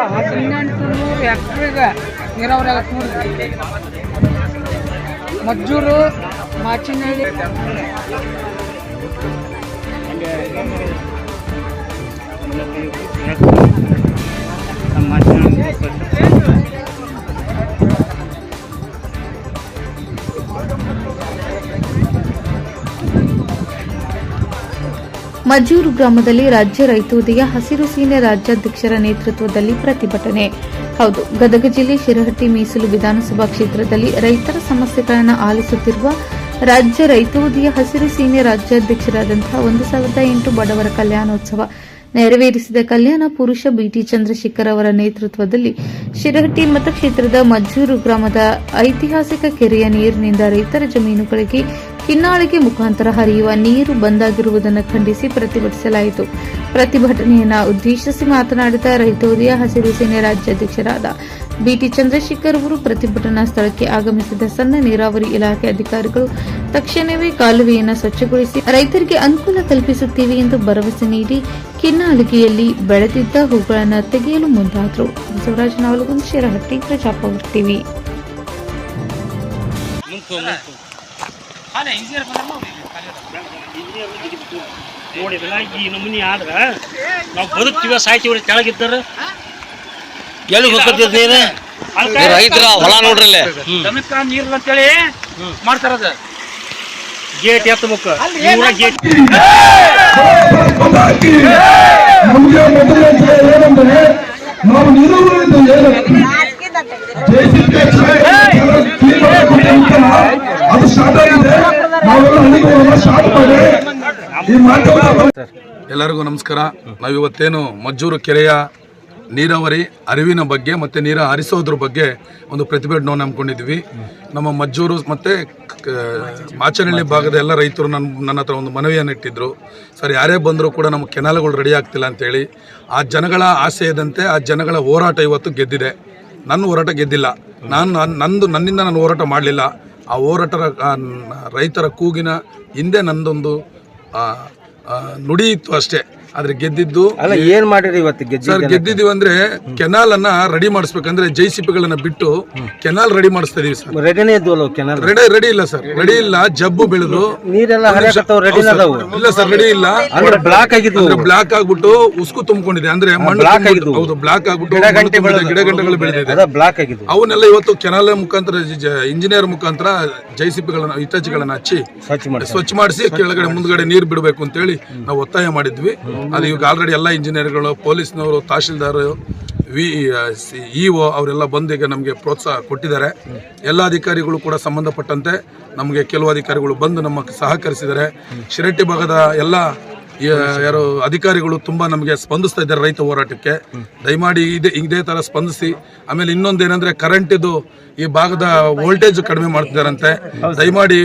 1800 ಹೆಕ್ಟ್ರಿಗೆ ನೀರಾವರಿ ಆಗತ್ತೆ ನೋಡ್ರಿ. ಮಜ್ಜೂರು ಮಾಚಿನಹಳ್ಳಿ ಮಜ್ಜೂರು ಗ್ರಾಮದಲ್ಲಿ ರಾಜ್ಯ ರೈತೋದಯ ಹಸಿರು ಸೇನೆ ರಾಜ್ಯಾಧ್ಯಕ್ಷರ ನೇತೃತ್ವದಲ್ಲಿ ಪ್ರತಿಭಟನೆ. ಹೌದು, ಗದಗ ಜಿಲ್ಲೆ ಶಿರಹಟ್ಟಿ ಮೀಸಲು ವಿಧಾನಸಭಾ ಕ್ಷೇತ್ರದಲ್ಲಿ ರೈತರ ಸಮಸ್ಯೆಗಳನ್ನು ಆಲಿಸುತ್ತಿರುವ ರಾಜ್ಯ ರೈತೋದಯ ಹಸಿರು ಸೇನೆ ರಾಜ್ಯಾಧ್ಯಕ್ಷರಾದಂತಹ 1008 ಬಡವರ ಕಲ್ಯಾಣೋತ್ಸವ ನೆರವೇರಿಸಿದ ಕಲ್ಯಾಣ ಪುರುಷ ಬಿಟಿ ಚಂದ್ರಶೇಖರ್ ಅವರ ನೇತೃತ್ವದಲ್ಲಿ ಶಿರಹಟ್ಟಿ ಮತಕ್ಷೇತ್ರದ ಮಜ್ಜೂರು ಗ್ರಾಮದ ಐತಿಹಾಸಿಕ ಕೆರೆಯ ನೀರಿನಿಂದ ರೈತರ ಜಮೀನುಗಳಿಗೆ ಕಿನ್ನಾಳಿಗೆ ಮುಖಾಂತರ ಹರಿಯುವ ನೀರು ಬಂದಾಗಿರುವುದನ್ನು ಖಂಡಿಸಿ ಪ್ರತಿಭಟಿಸಲಾಯಿತು. ಪ್ರತಿಭಟನೆಯನ್ನು ಉದ್ದೇಶಿಸಿ ಮಾತನಾಡಿದ ರೈತೋದಯ ಹಸಿರು ಸೇನೆ ರಾಜ್ಯಾಧ್ಯಕ್ಷರಾದ ಬಿಟಿ ಚಂದ್ರಶೇಖರ್ ಅವರು ಪ್ರತಿಭಟನಾ ಸ್ಥಳಕ್ಕೆ ಆಗಮಿಸಿದ ಸಣ್ಣ ನೀರಾವರಿ ಇಲಾಖೆ ಅಧಿಕಾರಿಗಳು ತಕ್ಷಣವೇ ಕಾಲುವೆಯನ್ನು ಸ್ವಚ್ಛಗೊಳಿಸಿ ರೈತರಿಗೆ ಅನುಕೂಲ ಕಲ್ಪಿಸುತ್ತೇವೆ ಎಂದು ಭರವಸೆ ನೀಡಿ ಕಿನ್ನಾಲಿಗೆಯಲ್ಲಿ ಬೆಳೆದಿದ್ದ ಹೂಗಳನ್ನು ತೆಗೆಯಲು ಮುಂದಾದರು. ಬಸವರಾಜ ನಾವಲಗುಂದ, ಶಿರಹಟ್ಟಿ, ಪ್ರಜಾಪವರ್ ಟಿವಿ. ನೋಡಿದ್ರ ಈ ನಮೂನಿ ಆದ್ರ ನಾವು ಬದುಕ್ತೀವ ಸಾಯ್ತೀವಿ ಕೆಳಗಿದ್ದಾರ ಎಲ್ಲಿ ಹೋಗ್ತಿದ್ದೀರಿ ರೈತರ ಹೊಲ ನೋಡ್ರಿ ಸಮೀಪ ನೀರ್ ಅಂತೇಳಿ ಮಾಡ್ತಾರದ ಗೇಟ್ ಎತ್ತಬೇಕು ಊರ ಗೇಟ್ ನಾವು ಎಲ್ಲರಿಗೂ ನಮಸ್ಕಾರ. ನಾವಿವತ್ತೇನು ಮಜ್ಜೂರು ಕೆರೆಯ ನೀರಾವರಿ ಅರಿವಿನ ಬಗ್ಗೆ ಮತ್ತು ನೀರು ಹರಿಸೋದ್ರ ಬಗ್ಗೆ ಒಂದು ಪ್ರತಿಭಟನೆಯನ್ನು ಹಮ್ಮಿಕೊಂಡಿದ್ವಿ. ನಮ್ಮ ಮಜ್ಜೂರು ಮತ್ತು ಮಾಚನಹಳ್ಳಿ ಭಾಗದ ಎಲ್ಲ ರೈತರು ನನ್ನ ಹತ್ರ ಒಂದು ಮನವಿಯನ್ನು ಇಟ್ಟಿದ್ರು. ಸರ್, ಯಾರೇ ಬಂದರೂ ಕೂಡ ನಮ್ಮ ಕೆನಾಲ್ಗಳು ರೆಡಿ ಆಗ್ತಿಲ್ಲ ಅಂತೇಳಿ. ಆ ಜನಗಳ ಆಶಯದಂತೆ ಆ ಜನಗಳ ಹೋರಾಟ ಇವತ್ತು ಗೆದ್ದಿದೆ. ನನ್ನ ಹೋರಾಟ ಗೆದ್ದಿಲ್ಲ. ನನ್ನಿಂದ ನಾನು ಹೋರಾಟ ಮಾಡಲಿಲ್ಲ. ಆ ರೈತರ ಕೂಗಿನ ಹಿಂದೆ ನಂದೊಂದು ನುಡಿ ಇತ್ತು ಅಷ್ಟೇ. ಆದ್ರೆ ಗೆದ್ದಿದ್ದು ಏನ್ ಮಾಡಿರಿ ಇವತ್ತು ಸರ್? ಗೆದ್ದಿದ್ದೀವಿ ಅಂದ್ರೆ ಕೆನಾಲ್ ಅನ್ನ ರೆಡಿ ಮಾಡಿಸ್ಬೇಕಂದ್ರೆ ಜೆಸಿಪಿಗಳನ್ನ ಬಿಟ್ಟು ಕೆನಾಲ್ ರೆಡಿ ಮಾಡಿಸ್ತಾ ಇದೀವಿ ಸರ್. ರೆಡಿ ಇಲ್ಲ ಸರ್, ರೆಡಿ ಇಲ್ಲ. ಜಬ್ಬು ಬೆಳೆದು ನೀರೆಲ್ಲ ಇಲ್ಲ ಸರ್, ರೆಡಿ ಇಲ್ಲ. ಬ್ಲಾಕ್ ಆಗಿದ್ದು, ಬ್ಲಾಕ್ ಆಗ್ಬಿಟ್ಟು ಉಸ್ಕು ತುಂಬಿಕೊಂಡಿದೆ. ಅಂದ್ರೆ ಮಣ್ಣು ಹೌದು, ಬ್ಲಾಕ್ ಆಗ್ಬಿಟ್ಟು ಗಿಡ ಗಂಟೆಗಳು ಬೆಳೆದಿದೆ, ಬ್ಲಾಕ್ ಆಗಿದ್ದು. ಅವನ್ನೆಲ್ಲ ಇವತ್ತು ಕೆನಾಲ್ ಮುಖಾಂತರ ಇಂಜಿನಿಯರ್ ಮುಖಾಂತರ ಜೆಸಿಪಿಗಳನ್ನ ಇಟಾಚಿಗಳನ್ನ ಹಚ್ಚಿ ಸ್ವಚ್ಛ ಮಾಡಿಸಿ ಕೆಳಗಡೆ ಮುಂದ್ಗಡೆ ನೀರು ಬಿಡಬೇಕು ಅಂತ ಹೇಳಿ ನಾವು ಒತ್ತಾಯ ಮಾಡಿದ್ವಿ. ಅದು ಈಗ ಆಲ್ರೆಡಿ ಎಲ್ಲ ಇಂಜಿನಿಯರ್ಗಳು, ಪೊಲೀಸ್ನವರು, ತಹಶೀಲ್ದಾರ್, ಇಒ ಅವರೆಲ್ಲ ಬಂದು ಈಗ ನಮಗೆ ಪ್ರೋತ್ಸಾಹ ಕೊಟ್ಟಿದ್ದಾರೆ. ಎಲ್ಲ ಅಧಿಕಾರಿಗಳು ಕೂಡ ಸಂಬಂಧಪಟ್ಟಂತೆ ನಮಗೆ ಕೆಲವು ಅಧಿಕಾರಿಗಳು ಬಂದು ನಮಗೆ ಸಹಕರಿಸಿದ್ದಾರೆ. ಶಿರಹಟ್ಟಿ ಭಾಗದ ಎಲ್ಲ ಯಾರು ಅಧಿಕಾರಿಗಳು ತುಂಬ ನಮಗೆ ಸ್ಪಂದಿಸ್ತಾ ಇದ್ದಾರೆ ರೈತ ಹೋರಾಟಕ್ಕೆ. ದಯಮಾಡಿ ಇದೇ ಥರ ಸ್ಪಂದಿಸಿ. ಆಮೇಲೆ ಇನ್ನೊಂದೇನೆಂದರೆ ಕರೆಂಟಿದು ಈ ಭಾಗದ ವೋಲ್ಟೇಜ್ ಕಡಿಮೆ ಮಾಡ್ತಿದ್ದಾರಂತೆ. ದಯಮಾಡಿ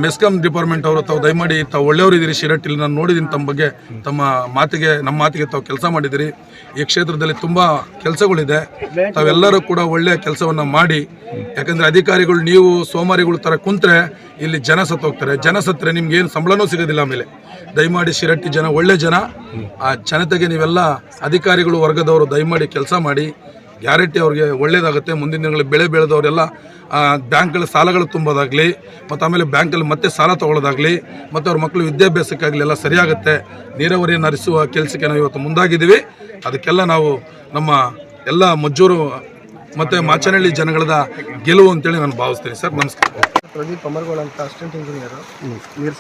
ಮೆಸ್ಕಾಂ ಡಿಪಾರ್ಟ್ಮೆಂಟ್ ಅವರು ತಾವು ದಯಮಾಡಿ ತಾವು ಒಳ್ಳೆಯವರಿದ್ದೀರಿ ಶಿರಹಟ್ಟಿಲಿ, ನಾನು ನೋಡಿದ್ದೀನಿ ತಮ್ಮ ಬಗ್ಗೆ, ನಮ್ಮ ಮಾತಿಗೆ ತಾವು ಕೆಲಸ ಮಾಡಿದ್ದೀರಿ. ಈ ಕ್ಷೇತ್ರದಲ್ಲಿ ತುಂಬ ಕೆಲಸಗಳಿದೆ. ತಾವೆಲ್ಲರೂ ಕೂಡ ಒಳ್ಳೆಯ ಕೆಲಸವನ್ನು ಮಾಡಿ. ಯಾಕಂದರೆ ಅಧಿಕಾರಿಗಳು ನೀವು ಸೋಮಾರಿಗಳು ಥರ ಕುಂತ್ರೆ ಇಲ್ಲಿ ಜನ ಸತ್ತೋಗ್ತಾರೆ. ಜನ ಸತ್ತರೆ ನಿಮ್ಗೇನು ಸಂಬಳನೂ ಸಿಗೋದಿಲ್ಲ. ಆಮೇಲೆ ದಯಮಾಡಿ ಶಿರಹಟ್ಟಿ ಜನ ಒಳ್ಳೆ ಜನ. ಆ ಜನತೆಗೆ ನೀವೆಲ್ಲ ಅಧಿಕಾರಿಗಳು ವರ್ಗದವರು ದಯಮಾಡಿ ಕೆಲಸ ಮಾಡಿ. ಗ್ಯಾರಂಟಿ ಅವ್ರಿಗೆ ಒಳ್ಳೇದಾಗುತ್ತೆ. ಮುಂದಿನ ದಿನಗಳಲ್ಲಿ ಬೆಳೆ ಬೆಳೆದವರೆಲ್ಲ ಬ್ಯಾಂಕ್ಗಳ ಸಾಲಗಳು ತುಂಬೋದಾಗಲಿ, ಮತ್ತು ಆಮೇಲೆ ಬ್ಯಾಂಕಲ್ಲಿ ಮತ್ತೆ ಸಾಲ ತೊಗೊಳ್ಳೋದಾಗಲಿ, ಮತ್ತು ಅವ್ರ ಮಕ್ಕಳು ವಿದ್ಯಾಭ್ಯಾಸಕ್ಕಾಗಲಿ ಎಲ್ಲ ಸರಿಯಾಗುತ್ತೆ. ನೀರಾವರಿಯನ್ನು ಹರಿಸುವ ಕೆಲಸಕ್ಕೆ ನಾವು ಇವತ್ತು ಮುಂದಾಗಿದ್ದೀವಿ. ಅದಕ್ಕೆಲ್ಲ ನಾವು ನಮ್ಮ ಎಲ್ಲ ಮಜ್ಜೂರು ಮತ್ತು ಮಾಚನಹಳ್ಳಿ ಜನಗಳದ ಗೆಲುವು ಅಂತೇಳಿ ನಾನು ಭಾವಿಸ್ತೀನಿ ಸರ್. ನಮಸ್ಕಾರ. ಪ್ರದೀಪ್ ಅಮರ್ಗೋಳ ಅಂತ ಅಸಿಸ್ಟೆಂಟ್ ಇಂಜಿನಿಯರು,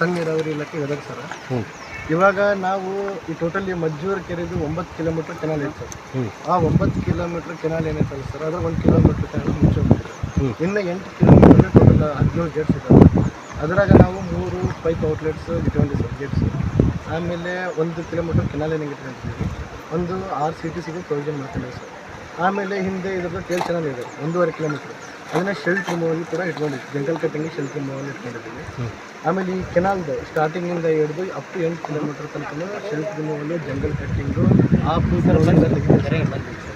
ಸಣ್ಣ ನೀರಾವರಿ ಇಲಾಖೆ ಗದಗ ಸರ್. ಇವಾಗ ನಾವು ಈ ಟೋಟಲಿ ಮಜ್ಜೂರು ಕೆರೆದು 9 ಕಿಲೋಮೀಟರ್ ಕೆನಾಲ್ ಇತ್ತು. ಆ 9 ಕಿಲೋಮೀಟರ್ ಕೆನಾಲ್ ಏನೈತಲ್ಲ ಸರ್, ಅದ್ರ 1 ಕಿಲೋಮೀಟರ್ ಕೆನಾಲ್ ಮುಚ್ಚೋಗ್ಬಿಟ್ಟು ಇನ್ನು 8 ಕಿಲೋಮೀಟರ್ ಟೋಟಲ್ 17 ಗೇಟ್ಸ್ ಇದ್ದಾವೆ. ಅದರಾಗ ನಾವು 3 ಪೈಪ್ ಔಟ್ಲೆಟ್ಸ್ ಇಟ್ಕೊಂಡಿವಿ ಸರ್, ಗೇಟ್ಸ್. ಆಮೇಲೆ 1 ಕಿಲೋಮೀಟರ್ ಕೆನಾಲ್ ಏನಿಗೆ ಇಟ್ಕೊಂಡಿದ್ದೀವಿ, ಒಂದು 6 CTCಗೆ ಪ್ರೊವಿಷನ್ ಮಾಡ್ಕೊಂಡಿದ್ದೀವಿ ಸರ್. ಆಮೇಲೆ ಹಿಂದೆ ಇದ್ರದ್ದು ಟೇಲ್ ಚಾನಲ್ ಇದೆ 1.5 ಕಿಲೋಮೀಟರ್, ಅದನ್ನ ಶೆಲ್ಟ್ ರಿಮೂವಲ್ ಕೂಡ ಇಟ್ಕೊಂಡಿದ್ವಿ. ಜಂಗಲ್ ಕಟ್ಟಿಂಗ್ ಶೆಲ್ಟ್ ರಿಮೂವಲ್ ಇಟ್ಕೊಂಡಿದ್ದೀವಿ. ಆಮೇಲೆ ಈ ಕೆನಾಲ್ದು ಸ್ಟಾರ್ಟಿಂಗಿಂದ ಹಿಡಿದು ಅಪ್ ಟು 8 ಕಿಲೋಮೀಟರ್ ತನಕ ಶೆಲ್ಟ್ ರಿಮೂವಲು, ಜಂಗಲ್ ಕಟ್ಟಿಂಗು, ಆ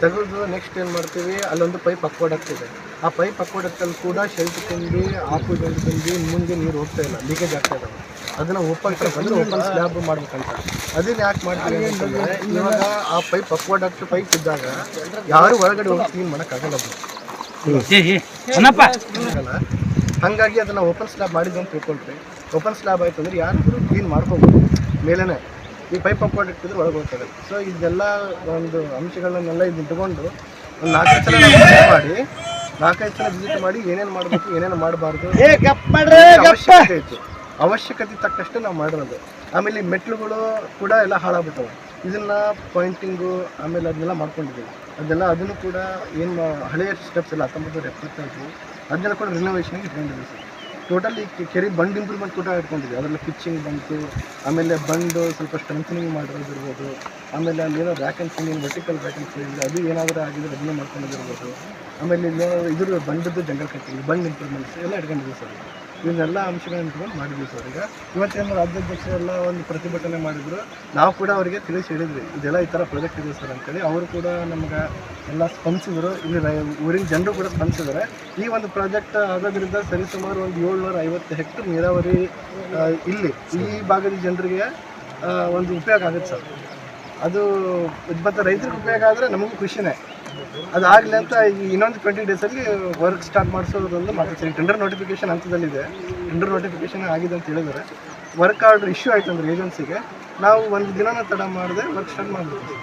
ತೆಗೆದು ನೆಕ್ಸ್ಟ್ ಏನು ಮಾಡ್ತೀವಿ, ಅಲ್ಲೊಂದು ಪೈಪ್ ಅಕ್ವರ್ಡ್ ಆಗ್ತಿದೆ. ಆ ಪೈಪ್ ಅಕ್ವರ್ಡ್ ಆಗ್ತಲ್ಲಿ ಕೂಡ ಶೆಲ್ಟ್ ತುಂಬಿ, ಆಪು ಜಂಡು ತುಂಬಿ ಮುಂದೆ ನೀರು ಹೋಗ್ತಾ ಇಲ್ಲ, ಲೀಕೇಜ್ ಆಗ್ತಾ ಇದ್ದಾವೆ. ಅದನ್ನು ಓಪನ್ ಅಂದ್ರೆ ಓಪನ್ ಸ್ಲ್ಯಾಬ್ ಮಾಡ್ಬೇಕಂತ. ಅದನ್ನ ಯಾಕೆ ಮಾಡ್ತೀವಿ ಅಂತಂದರೆ ಇವಾಗ ಆ ಪೈಪ್ ಅಕ್ವಾಡಕ್ಟ್ ಪೈಪ್ ಇದ್ದಾಗ ಯಾರು ಒಳಗಡೆ ಹೋಗಿ ಕ್ಲೀನ್ ಮಾಡೋಕ್ಕಾಗಲ್ಲ ಅದು ಆಗಲ್ಲ. ಹಾಗಾಗಿ ಅದನ್ನು ಓಪನ್ ಸ್ಲ್ಯಾಬ್ ಮಾಡಿದ್ದು ಅಂತ ತಿಳ್ಕೊಳ್ರಿ. ಓಪನ್ ಸ್ಲ್ಯಾಬ್ ಆಯ್ತು ಅಂದ್ರೆ ಯಾರು ಕ್ಲೀನ್ ಮಾಡ್ಕೋಬೋದು ಮೇಲೇ. ಈ ಪೈಪ್ ಅಕ್ವಾಡಕ್ಟ್ ಇದ್ರೆ ಒಳಗೆ ಹೋಗ್ತದೆ. ಸೊ ಇದೆಲ್ಲ ಒಂದು ಅಂಶಗಳನ್ನೆಲ್ಲ ಇದು ಇಟ್ಕೊಂಡು ಒಂದು 4-5 ಸಲ ವಿಸಿಟ್ ಮಾಡಿ 4-5 ಸಲ ವಿಸಿಟ್ ಮಾಡಿ ಏನೇನು ಮಾಡಬೇಕು ಏನೇನು ಮಾಡಬಾರ್ದು ಅವಶ್ಯಕತೆ ಇತ್ತು. ಅವಶ್ಯಕತೆ ತಕ್ಕಷ್ಟು ನಾವು ಮಾಡಿರೋದು. ಆಮೇಲೆ ಈ ಮೆಟ್ಲುಗಳು ಕೂಡ ಎಲ್ಲ ಹಾಳಾಗ್ಬಿಟ್ಟವೆ. ಇದನ್ನು ಪಾಯಿಂಟಿಂಗು ಆಮೇಲೆ ಅದನ್ನೆಲ್ಲ ಮಾಡ್ಕೊಂಡಿದ್ದೀವಿ. ಅದನ್ನು ಕೂಡ ಏನು ಹಳೆಯ ಸ್ಟೆಪ್ಸ್ ಎಲ್ಲ 1975 ಅದನ್ನೆಲ್ಲ ಕೂಡ ರಿನೋವೇಷನ್ಗೆ ಇಟ್ಕೊಂಡಿದ್ದೀವಿ ಸರ್. ಟೋಟಲಿ ಕೆರೆ ಬಂಡ್ ಇಂಪ್ರೂವ್ಮೆಂಟ್ ಕೂಡ ಇಟ್ಕೊಂಡಿದ್ವಿ. ಅದರಲ್ಲಿ ಪಿಚ್ಚಿಂಗ್ ಬಂತು, ಆಮೇಲೆ ಬಂಡು ಸ್ವಲ್ಪ ಸ್ಟ್ರೆಂಥನಿಂಗ್ ಮಾಡಿರೋದಿರ್ಬೋದು, ಆಮೇಲೆ ಅಲ್ಲೇನೋ rack and filling vertical rack and filling ಅದು ಏನಾದರೂ ಆಗಿದ್ರೆ ಅದನ್ನೇ ಮಾಡ್ಕೊಂಡಿರ್ಬೋದು. ಆಮೇಲೆ ಇಲ್ಲೇನೋ ಇದ್ರ ಬಂಡದ್ದು ಜಂಗಲ್ ಕಟ್ಟಿಂಗ್ ಬಂಡ್ ಇಂಪ್ರೂವ್ಮೆಂಟ್ಸ್ ಎಲ್ಲ ಇಟ್ಕೊಂಡಿದ್ವಿ ಸರ್. ಇವನ್ನೆಲ್ಲ ಅಂಶಗಳನ್ನ ಇಟ್ಕೊಂಡು ಮಾಡಿದ್ವಿ ಸರ್. ಈಗ ಇವತ್ತೇನು ರಾಜ್ಯಾಧ್ಯಕ್ಷರೆಲ್ಲ ಒಂದು ಪ್ರತಿಭಟನೆ ಮಾಡಿದ್ರು. ನಾವು ಕೂಡ ಅವರಿಗೆ ತಿಳಿಸಿ ಹೇಳಿದ್ವಿ ಇದೆಲ್ಲ ಈ ಥರ ಪ್ರಾಜೆಕ್ಟ್ ಇದೆ ಸರ್ ಅಂತೇಳಿ. ಅವರು ಕೂಡ ನಮ್ಗೆ ಎಲ್ಲ ಸ್ಪಂದಿಸಿದ್ರು. ಇಲ್ಲಿ ಊರಿನ ಜನರು ಕೂಡ ಸ್ಪಂದಿಸಿದ್ದಾರೆ. ಈ ಒಂದು ಪ್ರಾಜೆಕ್ಟ್ ಆಗೋದ್ರಿಂದ ಸರಿಸುಮಾರು ಒಂದು 750 ಹೆಕ್ಟರ್ ನೀರಾವರಿ ಇಲ್ಲಿ ಈ ಭಾಗದ ಜನರಿಗೆ ಒಂದು ಉಪಯೋಗ ಆಗುತ್ತೆ ಸರ್. ಅದು ಮತ್ತು ರೈತರಿಗೆ ಉಪಯೋಗ ಆದರೆ ನಮಗೂ ಖುಷಿನೇ. ಅದಾಗಲಿ ಅಂತ ಇನ್ನೊಂದು 20 ಡೇಸಲ್ಲಿ ವರ್ಕ್ ಸ್ಟಾರ್ಟ್ ಮಾಡಿಸೋದೊಂದು ಮಾಡ್ತೀವಿ. ಟೆಂಡರ್ ನೋಟಿಫಿಕೇಶನ್ ಹಂತದಲ್ಲಿದೆ. ಟೆಂಡರ್ ನೋಟಿಫಿಕೇಶನ್ ಆಗಿದೆ ಅಂತ ಹೇಳಿದರೆ ವರ್ಕ್ ಆರ್ಡರ್ ಇಶ್ಯೂ ಆಯ್ತು ಅಂದರೆ ಏಜೆನ್ಸಿಗೆ ನಾವು ಒಂದು ದಿನನ ತಡ ಮಾಡದೆ ವರ್ಕ್ ಸ್ಟಾರ್ಟ್ ಮಾಡಬೇಕು.